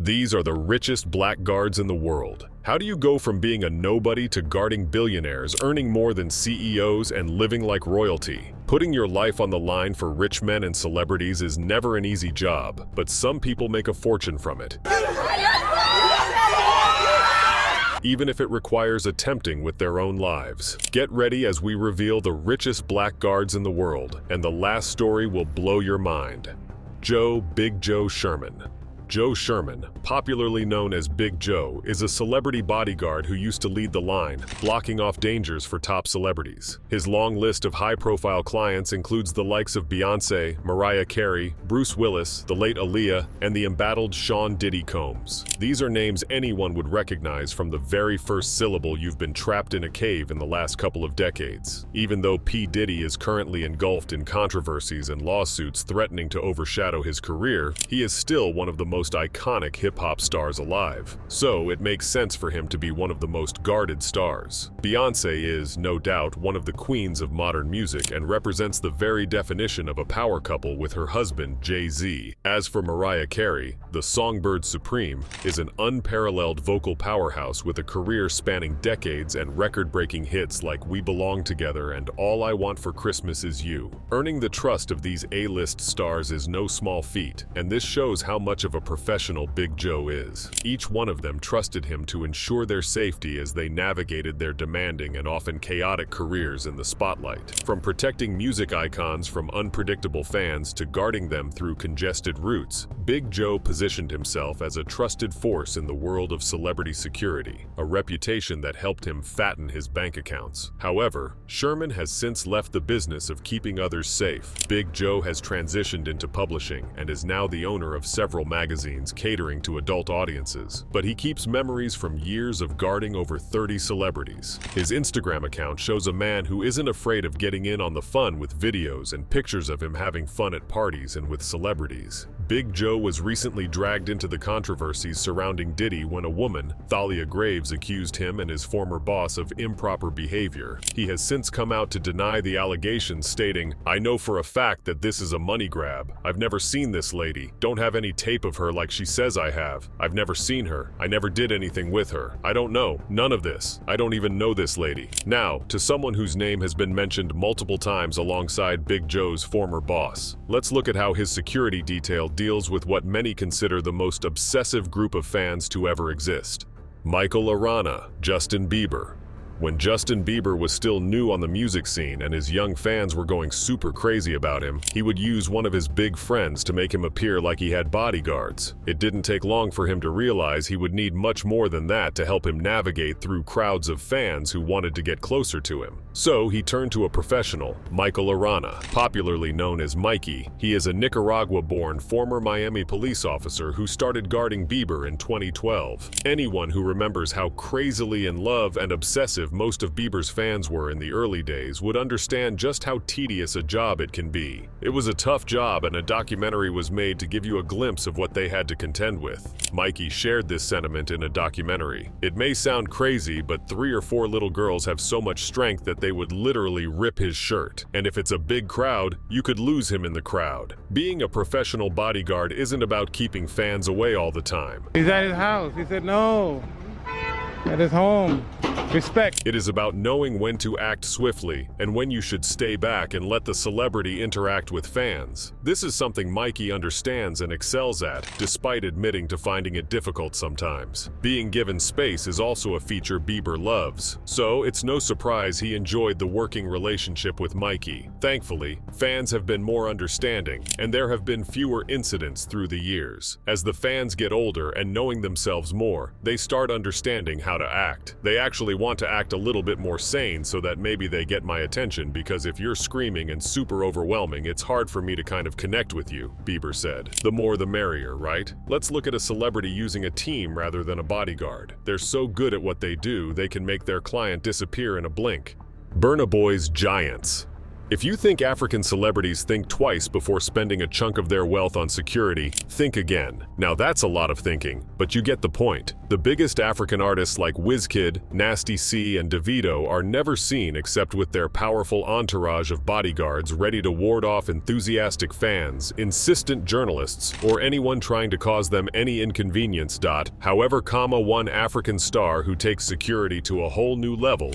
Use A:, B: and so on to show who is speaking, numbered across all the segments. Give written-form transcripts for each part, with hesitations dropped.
A: These are the richest blackguards in the world. How do you go from being a nobody to guarding billionaires, earning more than CEOs, and living like royalty? Putting your life on the line for rich men and celebrities is never an easy job, but some people make a fortune from it, even if it requires attempting with their own lives. Get ready as we reveal the richest blackguards in the world, and the last story will blow your mind. Big Joe Sherman. Joe Sherman, popularly known as Big Joe, is a celebrity bodyguard who used to lead the line, blocking off dangers for top celebrities. His long list of high-profile clients includes the likes of Beyoncé, Mariah Carey, Bruce Willis, the late Aaliyah, and the embattled Sean Diddy Combs. These are names anyone would recognize from the very first syllable you've been trapped in a cave in the last couple of decades. Even though P. Diddy is currently engulfed in controversies and lawsuits threatening to overshadow his career, he is still one of the most iconic hip-hop stars alive, so it makes sense for him to be one of the most guarded stars. Beyoncé is, no doubt, one of the queens of modern music and represents the very definition of a power couple with her husband, Jay-Z. As for Mariah Carey, the songbird supreme is an unparalleled vocal powerhouse with a career spanning decades and record-breaking hits like We Belong Together and All I Want for Christmas Is You. Earning the trust of these A-list stars is no small feat, and this shows how much of a professional Big Joe is. Each one of them trusted him to ensure their safety as they navigated their demanding and often chaotic careers in the spotlight. From protecting music icons from unpredictable fans to guarding them through congested routes, Big Joe positioned himself as a trusted force in the world of celebrity security, a reputation that helped him fatten his bank accounts. However, Sherman has since left the business of keeping others safe. Big Joe has transitioned into publishing and is now the owner of several magazines catering to adult audiences, but he keeps memories from years of guarding over 30 celebrities. His Instagram account shows a man who isn't afraid of getting in on the fun with videos and pictures of him having fun at parties and with celebrities. Big Joe was recently dragged into the controversies surrounding Diddy when a woman, Thalia Graves, accused him and his former boss of improper behavior. He has since come out to deny the allegations, stating, "I know for a fact that this is a money grab. I've never seen this lady. Don't have any tape of her like she says I have. I've never seen her. I never did anything with her. I don't know. None of this. I don't even know this lady." Now, to someone whose name has been mentioned multiple times alongside Big Joe's former boss, let's look at how his security detail deals with what many consider the most obsessive group of fans to ever exist. Michael Arana, Justin Bieber. When Justin Bieber was still new on the music scene and his young fans were going super crazy about him, he would use one of his big friends to make him appear like he had bodyguards. It didn't take long for him to realize he would need much more than that to help him navigate through crowds of fans who wanted to get closer to him. So he turned to a professional, Michael Arana, popularly known as Mikey. He is a Nicaragua-born former Miami police officer who started guarding Bieber in 2012. Anyone who remembers how crazily in love and obsessive most of Bieber's fans were in the early days would understand just how tedious a job it can be. It was a tough job, and a documentary was made to give you a glimpse of what they had to contend with. Mikey shared this sentiment in a documentary. "It may sound crazy, but 3 or 4 little girls have so much strength that they would literally rip his shirt. And if it's a big crowd, you could lose him in the crowd." Being a professional bodyguard isn't about keeping fans away all the time.
B: He's at his house. He said no. At his home. Respect.
A: It is about knowing when to act swiftly and when you should stay back and let the celebrity interact with fans. This is something Mikey understands and excels at, despite admitting to finding it difficult sometimes. Being given space is also a feature Bieber loves, so it's no surprise he enjoyed the working relationship with Mikey. Thankfully, fans have been more understanding, and there have been fewer incidents through the years. As the fans get older and knowing themselves more, they start understanding how to act. They actually want to act a little bit more sane so that maybe they get my attention, because if you're screaming and super overwhelming, it's hard for me to kind of connect with you, Bieber said. The more the merrier, right? Let's look at a celebrity using a team rather than a bodyguard. They're so good at what they do, they can make their client disappear in a blink. Burna Boy's Giants. If you think African celebrities think twice before spending a chunk of their wealth on security, think again. Now that's a lot of thinking, but you get the point. The biggest African artists like Wizkid, Nasty C, and Davido are never seen except with their powerful entourage of bodyguards ready to ward off enthusiastic fans, insistent journalists, or anyone trying to cause them any inconvenience. However, one African star who takes security to a whole new level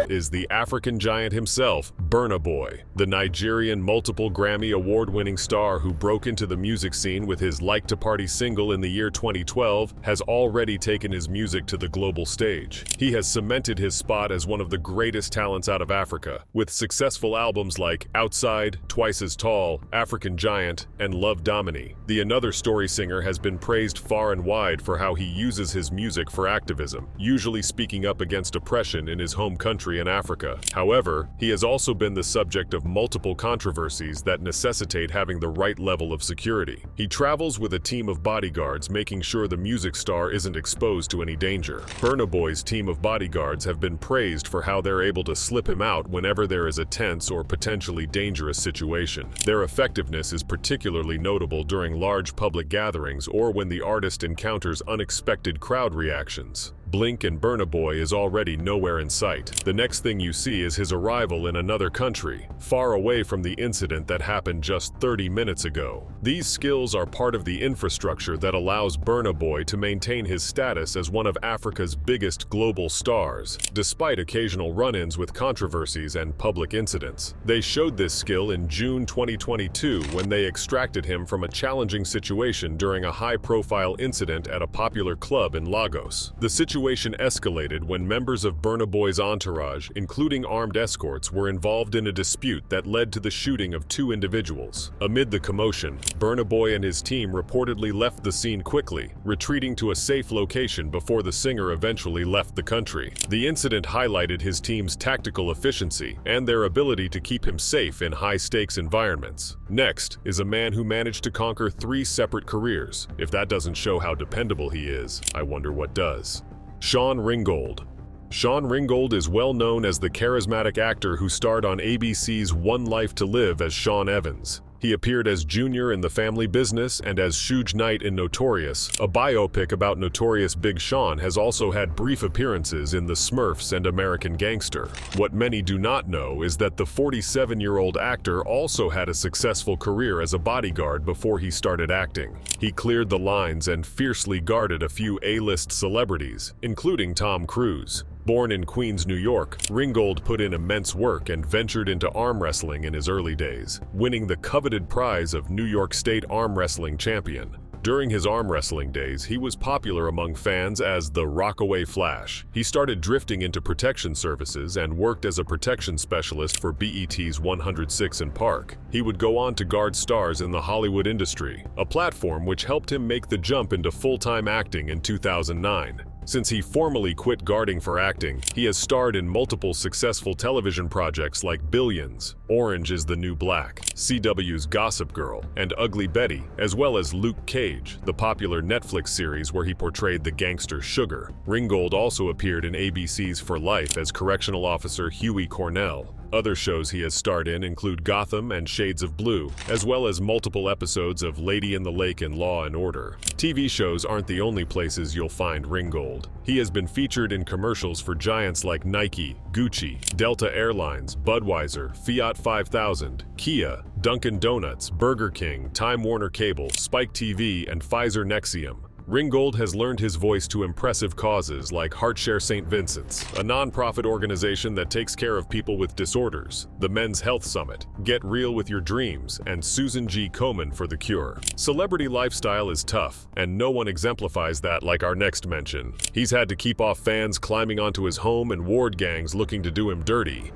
A: is the African giant himself, Burna Boy. The Nigerian multiple Grammy award-winning star who broke into the music scene with his Like to Party single in the year 2012 has already taken his music to the global stage. He has cemented his spot as one of the greatest talents out of Africa, with successful albums like Outside, Twice as Tall, African Giant, and Love Domini. The Another Story singer has been praised far and wide for how he uses his music for activism, usually speaking up against oppression in his home country in Africa. However, he has also been the subject of multiple controversies that necessitate having the right level of security. He travels with a team of bodyguards, making sure the music star isn't exposed to any danger. Burna Boy's team of bodyguards have been praised for how they're able to slip him out whenever there is a tense or potentially dangerous situation. Their effectiveness is particularly notable during large public gatherings or when the artist encounters unexpected crowd reactions. Blink and Burna Boy is already nowhere in sight. The next thing you see is his arrival in another country, far away from the incident that happened just 30 minutes ago. These skills are part of the infrastructure that allows Burna Boy to maintain his status as one of Africa's biggest global stars, despite occasional run-ins with controversies and public incidents. They showed this skill in June 2022 when they extracted him from a challenging situation during a high-profile incident at a popular club in Lagos. The situation escalated when members of Burna Boy's entourage, including armed escorts, were involved in a dispute that led to the shooting of two individuals. Amid the commotion, Burna Boy and his team reportedly left the scene quickly, retreating to a safe location before the singer eventually left the country. The incident highlighted his team's tactical efficiency and their ability to keep him safe in high-stakes environments. Next is a man who managed to conquer 3 separate careers. If that doesn't show how dependable he is, I wonder what does. Sean Ringgold. Sean Ringgold is well known as the charismatic actor who starred on ABC's One Life to Live as Sean Evans. He appeared as Junior in The Family Business and as Suge Knight in Notorious. A biopic about Notorious Big Sean has also had brief appearances in The Smurfs and American Gangster. What many do not know is that the 47-year-old actor also had a successful career as a bodyguard before he started acting. He cleared the lines and fiercely guarded a few A-list celebrities, including Tom Cruise. Born in Queens, New York, Ringgold put in immense work and ventured into arm wrestling in his early days, winning the coveted prize of New York State Arm Wrestling Champion. During his arm wrestling days, he was popular among fans as the Rockaway Flash. He started drifting into protection services and worked as a protection specialist for BET's 106 & Park. He would go on to guard stars in the Hollywood industry, a platform which helped him make the jump into full-time acting in 2009. Since he formally quit guarding for acting, he has starred in multiple successful television projects like Billions, Orange is the New Black, CW's Gossip Girl, and Ugly Betty, as well as Luke Cage, the popular Netflix series where he portrayed the gangster Sugar. Ringgold also appeared in ABC's For Life as correctional officer Huey Cornell. Other shows he has starred in include Gotham and Shades of Blue, as well as multiple episodes of Lady in the Lake and Law and Order. TV shows aren't the only places you'll find Ringgold. He has been featured in commercials for giants like Nike, Gucci, Delta Airlines, Budweiser, Fiat 5000, Kia, Dunkin' Donuts, Burger King, Time Warner Cable, Spike TV, and Pfizer Nexium. Ringgold has lent his voice to impressive causes like HeartShare St. Vincent's, a non-profit organization that takes care of people with disorders, the Men's Health Summit, Get Real with Your Dreams, and Susan G. Komen for the Cure. Celebrity lifestyle is tough, and no one exemplifies that like our next mention. He's had to keep off fans climbing onto his home and ward gangs looking to do him dirty.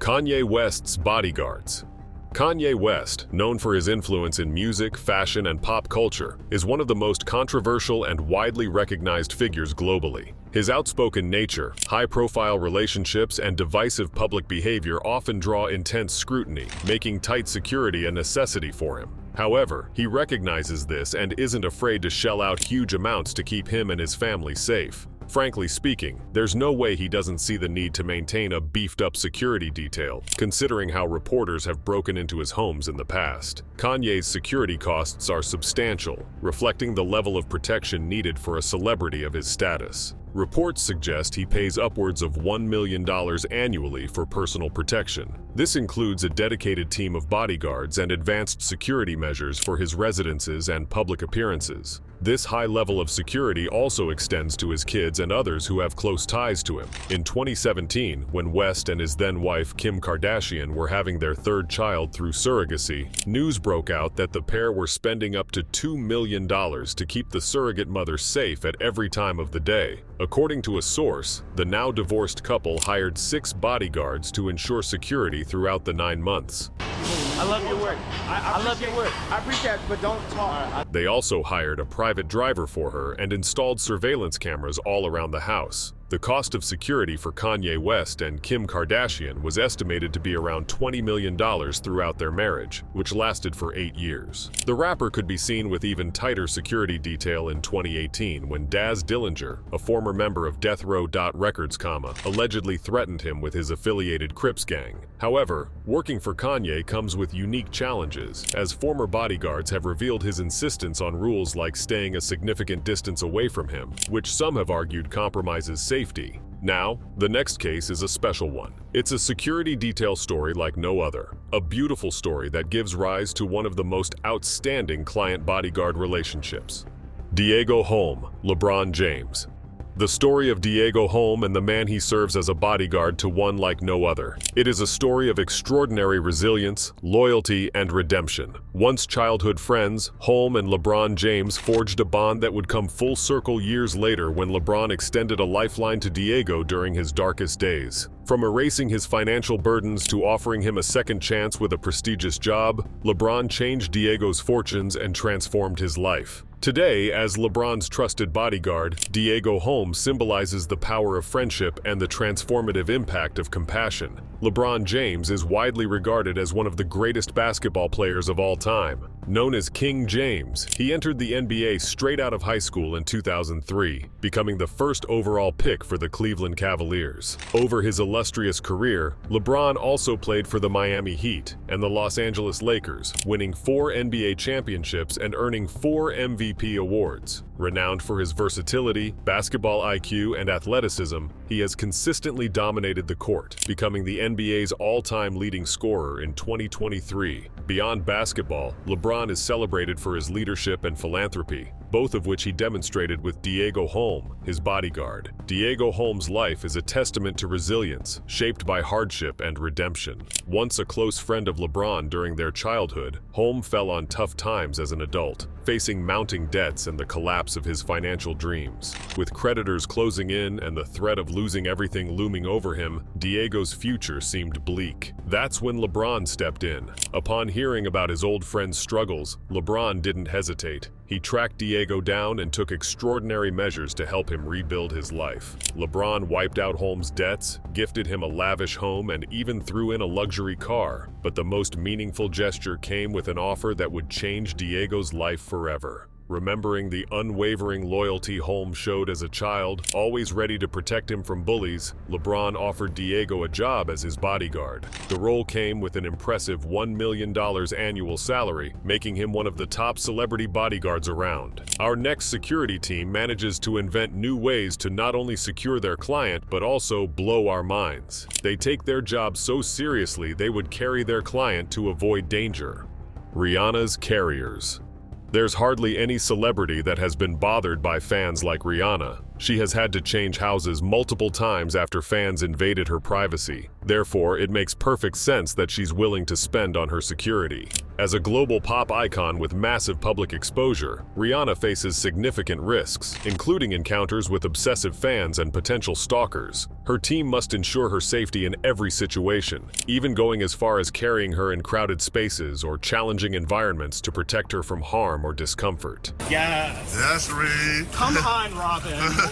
A: Kanye West's bodyguards. Kanye West, known for his influence in music, fashion, and pop culture, is one of the most controversial and widely recognized figures globally. His outspoken nature, high-profile relationships, and divisive public behavior often draw intense scrutiny, making tight security a necessity for him. However, he recognizes this and isn't afraid to shell out huge amounts to keep him and his family safe. Frankly speaking, there's no way he doesn't see the need to maintain a beefed-up security detail, considering how reporters have broken into his homes in the past. Kanye's security costs are substantial, reflecting the level of protection needed for a celebrity of his status. Reports suggest he pays upwards of $1 million annually for personal protection. This includes a dedicated team of bodyguards and advanced security measures for his residences and public appearances. This high level of security also extends to his kids and others who have close ties to him. In 2017, when West and his then-wife Kim Kardashian were having their third child through surrogacy, news broke out that the pair were spending up to $2 million to keep the surrogate mother safe at every time of the day. According to a source, the now-divorced couple hired 6 bodyguards to ensure security throughout the 9 months.
C: I love your work. I love your work. I appreciate it, but don't talk.
A: They also hired a private driver for her and installed surveillance cameras all around the house. The cost of security for Kanye West and Kim Kardashian was estimated to be around $20 million throughout their marriage, which lasted for 8 years. The rapper could be seen with even tighter security detail in 2018 when Daz Dillinger, a former member of Death Row Records, allegedly threatened him with his affiliated Crips gang. However, working for Kanye comes with unique challenges, as former bodyguards have revealed his insistence on rules like staying a significant distance away from him, which some have argued compromises safety. Now, the next case is a special one. It's a security detail story like no other. A beautiful story that gives rise to one of the most outstanding client-bodyguard relationships. Diego Holm, LeBron James. The story of Diego Holm and the man he serves as a bodyguard to one like no other. It is a story of extraordinary resilience, loyalty, and redemption. Once childhood friends, Holm and LeBron James forged a bond that would come full circle years later when LeBron extended a lifeline to Diego during his darkest days. From erasing his financial burdens to offering him a second chance with a prestigious job, LeBron changed Diego's fortunes and transformed his life. Today, as LeBron's trusted bodyguard, Diego Holm symbolizes the power of friendship and the transformative impact of compassion. LeBron James is widely regarded as one of the greatest basketball players of all time. Known as King James, he entered the NBA straight out of high school in 2003, becoming the first overall pick for the Cleveland Cavaliers. Over his illustrious career, LeBron also played for the Miami Heat and the Los Angeles Lakers, winning 4 NBA championships and earning 4 MVP awards. Renowned for his versatility, basketball IQ, and athleticism, he has consistently dominated the court, becoming the NBA's all-time leading scorer in 2023. Beyond basketball, LeBron is celebrated for his leadership and philanthropy, both of which he demonstrated with Diego Holm, his bodyguard. Diego Holm's life is a testament to resilience, shaped by hardship and redemption. Once a close friend of LeBron during their childhood, Holm fell on tough times as an adult, facing mounting debts and the collapse of his financial dreams. With creditors closing in and the threat of losing everything looming over him, Diego's future seemed bleak. That's when LeBron stepped in. Upon hearing about his old friend's struggles, LeBron didn't hesitate. He tracked Diego down and took extraordinary measures to help him rebuild his life. LeBron wiped out Holm's debts, gifted him a lavish home, and even threw in a luxury car. But the most meaningful gesture came with an offer that would change Diego's life forever. Remembering the unwavering loyalty Holm showed as a child, always ready to protect him from bullies, LeBron offered Diego a job as his bodyguard. The role came with an impressive $1 million annual salary, making him one of the top celebrity bodyguards around. Our next security team manages to invent new ways to not only secure their client, but also blow our minds. They take their job so seriously they would carry their client to avoid danger. Rihanna's carriers. There's hardly any celebrity that has been bothered by fans like Rihanna. She has had to change houses multiple times after fans invaded her privacy. Therefore, it makes perfect sense that she's willing to spend on her security. As a global pop icon with massive public exposure, Rihanna faces significant risks, including encounters with obsessive fans and potential stalkers. Her team must ensure her safety in every situation, even going as far as carrying her in crowded spaces or challenging environments to protect her from harm or discomfort.
C: Yes.
D: That's Reed.
C: Come on, Robin.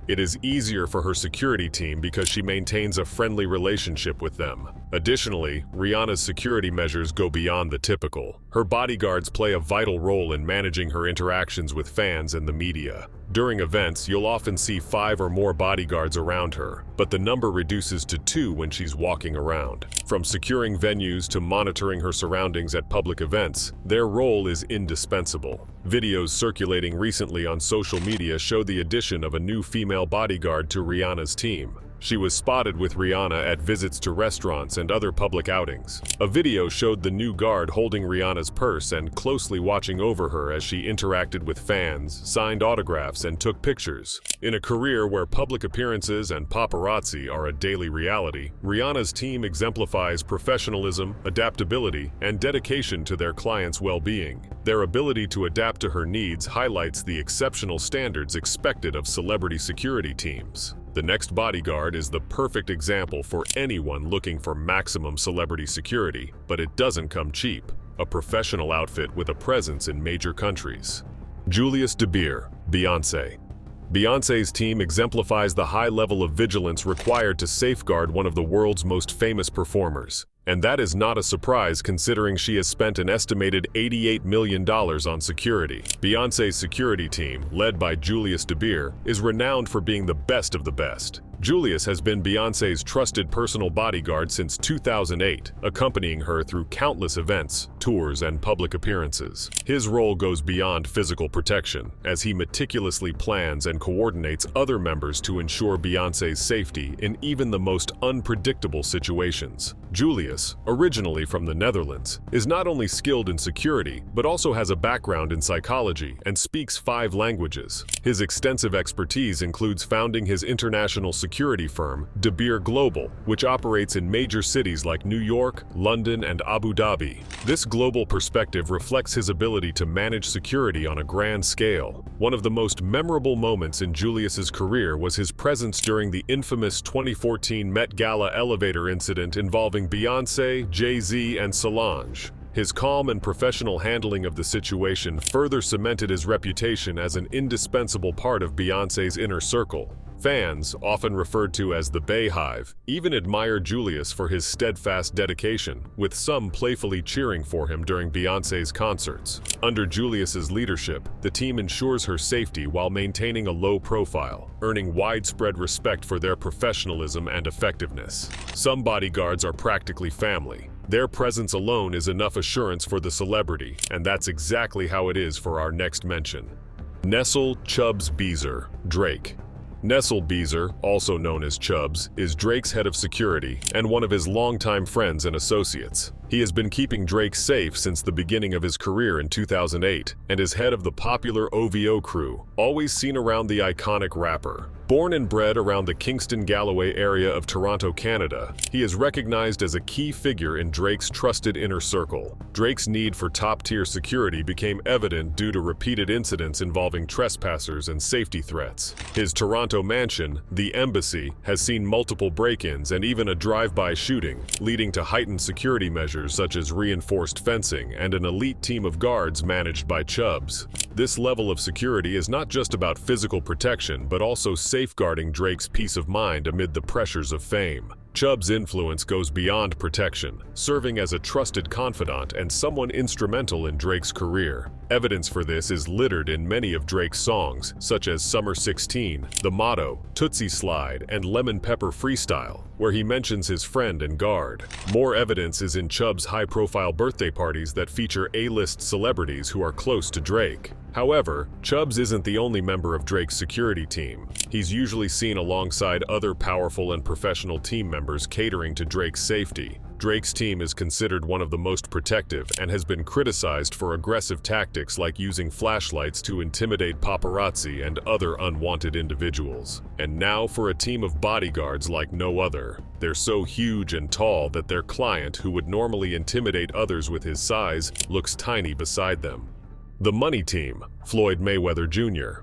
A: It is easier for her security team because she maintains a friendly relationship with them. Additionally, Rihanna's security measures go beyond the typical. Her bodyguards play a vital role in managing her interactions with fans and the media. During events, you'll often see 5 or more bodyguards around her, but the number reduces to 2 when she's walking around. From securing venues to monitoring her surroundings at public events, their role is indispensable. Videos circulating recently on social media show the addition of a new female bodyguard to Rihanna's team. She was spotted with Rihanna at visits to restaurants and other public outings. A video showed the new guard holding Rihanna's purse and closely watching over her as she interacted with fans, signed autographs, and took pictures. In a career where public appearances and paparazzi are a daily reality, Rihanna's team exemplifies professionalism, adaptability, and dedication to their clients' well-being. Their ability to adapt to her needs highlights the exceptional standards expected of celebrity security teams. The next bodyguard is the perfect example for anyone looking for maximum celebrity security, but it doesn't come cheap. A professional outfit with a presence in major countries. Julius De Beer, Beyoncé. Beyoncé's team exemplifies the high level of vigilance required to safeguard one of the world's most famous performers. And that is not a surprise considering she has spent an estimated $88 million on security. Beyoncé's security team, led by Julius De Beer, is renowned for being the best of the best. Julius has been Beyoncé's trusted personal bodyguard since 2008, accompanying her through countless events, tours, and public appearances. His role goes beyond physical protection, as he meticulously plans and coordinates other members to ensure Beyoncé's safety in even the most unpredictable situations. Julius, originally from the Netherlands, is not only skilled in security, but also has a background in psychology and speaks 5 languages. His extensive expertise includes founding his international security firm, De Beer Global, which operates in major cities like New York, London, and Abu Dhabi. This global perspective reflects his ability to manage security on a grand scale. One of the most memorable moments in Julius's career was his presence during the infamous 2014 Met Gala elevator incident involving Beyoncé, Jay-Z, and Solange. His calm and professional handling of the situation further cemented his reputation as an indispensable part of Beyoncé's inner circle. Fans, often referred to as the Bayhive, even admire Julius for his steadfast dedication, with some playfully cheering for him during Beyoncé's concerts. Under Julius's leadership, the team ensures her safety while maintaining a low profile, earning widespread respect for their professionalism and effectiveness. Some bodyguards are practically family. Their presence alone is enough assurance for the celebrity, and that's exactly how it is for our next mention. Nestle Chubbs Beezer, Drake. Nestle Beezer, also known as Chubbs, is Drake's head of security and one of his longtime friends and associates. He has been keeping Drake safe since the beginning of his career in 2008 and is head of the popular OVO crew, always seen around the iconic rapper. Born and bred around the Kingston-Galloway area of Toronto, Canada, he is recognized as a key figure in Drake's trusted inner circle. Drake's need for top-tier security became evident due to repeated incidents involving trespassers and safety threats. His Toronto mansion, the Embassy, has seen multiple break-ins and even a drive-by shooting, leading to heightened security measures such as reinforced fencing and an elite team of guards managed by Chubbs. This level of security is not just about physical protection, but also safeguarding Drake's peace of mind amid the pressures of fame. Chubbs' influence goes beyond protection, serving as a trusted confidant and someone instrumental in Drake's career. Evidence for this is littered in many of Drake's songs, such as Summer 16, The Motto, Tootsie Slide, and Lemon Pepper Freestyle, where he mentions his friend and guard. More evidence is in Chubbs' high-profile birthday parties that feature A-list celebrities who are close to Drake. However, Chubbs isn't the only member of Drake's security team. He's usually seen alongside other powerful and professional team members catering to Drake's safety. Drake's team is considered one of the most protective and has been criticized for aggressive tactics like using flashlights to intimidate paparazzi and other unwanted individuals. And now for a team of bodyguards like no other. They're so huge and tall that their client, who would normally intimidate others with his size, looks tiny beside them. The Money Team, Floyd Mayweather Jr.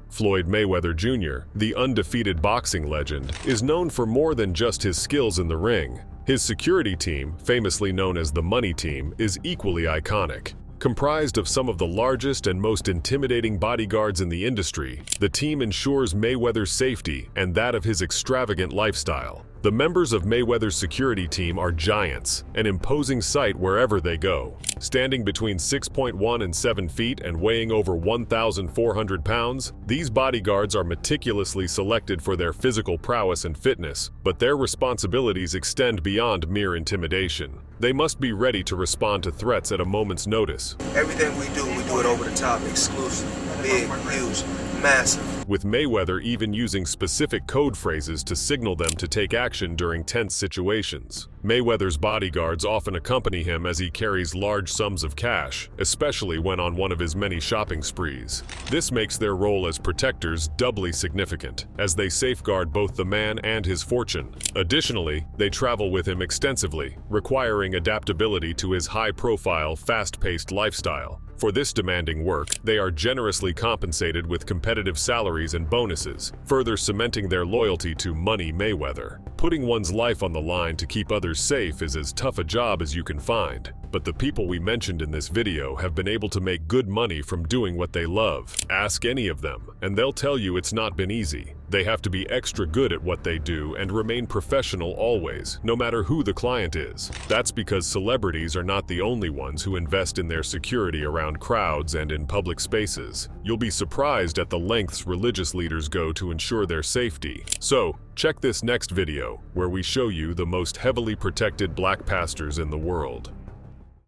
A: Floyd Mayweather Jr., the undefeated boxing legend, is known for more than just his skills in the ring. His security team, famously known as the Money Team, is equally iconic. Comprised of some of the largest and most intimidating bodyguards in the industry, the team ensures Mayweather's safety and that of his extravagant lifestyle. The members of Mayweather's security team are giants, an imposing sight wherever they go. Standing between 6.1 and 7 feet and weighing over 1,400 pounds, these bodyguards are meticulously selected for their physical prowess and fitness, but their responsibilities extend beyond mere intimidation. They must be ready to respond to threats at a moment's notice.
D: Everything we do it over the top, exclusive, big, huge, massive.
A: With Mayweather even using specific code phrases to signal them to take action during tense situations. Mayweather's bodyguards often accompany him as he carries large sums of cash, especially when on one of his many shopping sprees. This makes their role as protectors doubly significant, as they safeguard both the man and his fortune. Additionally, they travel with him extensively, requiring adaptability to his high-profile, fast-paced lifestyle. For this demanding work, they are generously compensated with competitive salaries and bonuses, further cementing their loyalty to Money Mayweather. Putting one's life on the line to keep others safe is as tough a job as you can find, but the people we mentioned in this video have been able to make good money from doing what they love. Ask any of them, and they'll tell you it's not been easy. They have to be extra good at what they do and remain professional always, no matter who the client is. That's because celebrities are not the only ones who invest in their security around crowds and in public spaces. You'll be surprised at the lengths religious leaders go to ensure their safety. So, check this next video, where we show you the most heavily protected black pastors in the world.